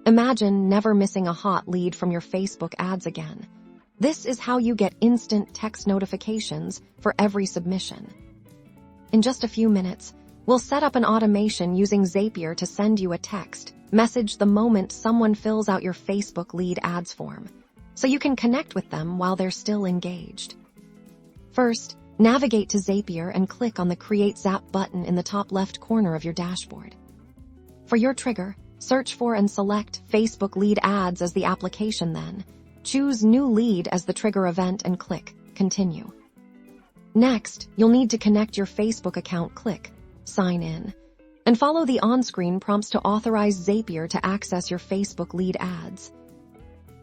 Imagine never missing a hot lead from your Facebook ads again. This is how you get instant text notifications for every submission. In just a few minutes, we'll set up an automation using Zapier to send you a text message the moment someone fills out your Facebook lead ads form, so you can connect with them while they're still engaged. First, navigate to Zapier and click on the Create Zap button in the top left corner of your dashboard. For your trigger, search for and select Facebook lead ads as the application, then choose New Lead as the trigger event and click Continue. Next, you'll need to connect your Facebook account. Click Sign In, and follow the on-screen prompts to authorize Zapier to access your Facebook lead ads.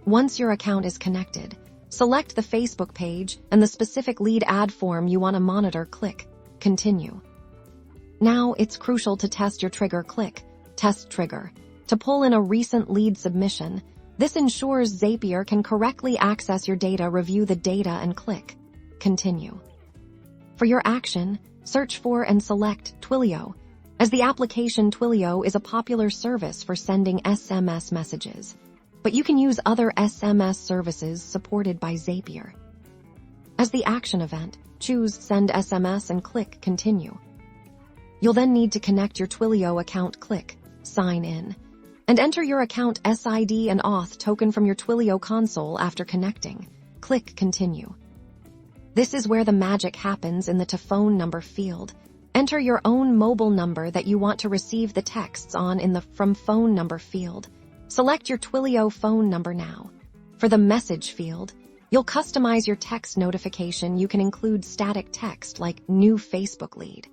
Once your account is connected, select the Facebook page and the specific lead ad form you want to monitor. Click Continue. Now it's crucial to test your trigger. Click Test Trigger to pull in a recent lead submission. This ensures Zapier can correctly access your data. Review the data and click Continue. For your action, search for and select Twilio, as the application Twilio is a popular service for sending SMS messages, but you can use other SMS services supported by Zapier. As the action event, choose Send SMS and click Continue. You'll then need to connect your Twilio account. Click Sign In, and enter your account SID and auth token from your Twilio console. After connecting, click Continue. This is where the magic happens. In the To Phone Number field, enter your own mobile number that you want to receive the texts on. In the From Phone Number field, select your Twilio phone number now. For the Message field, you'll customize your text notification. You can include static text like New Facebook Lead,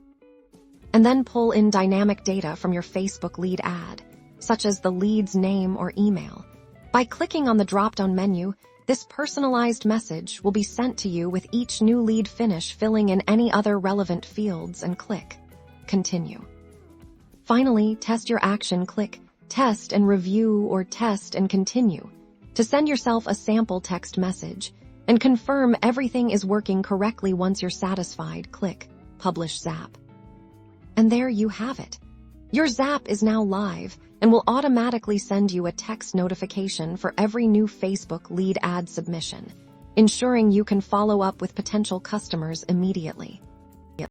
and then pull in dynamic data from your Facebook lead ad, such as the lead's name or email. By clicking on the drop-down menu, this personalized message will be sent to you with each new lead finish, filling in any other relevant fields, and click Continue. Finally, test your action. Click Test and Review or Test and Continue to send yourself a sample text message and confirm everything is working correctly. Once you're satisfied, click Publish Zap. And there you have it. Your Zap is now live and will automatically send you a text notification for every new Facebook lead ad submission, ensuring you can follow up with potential customers immediately.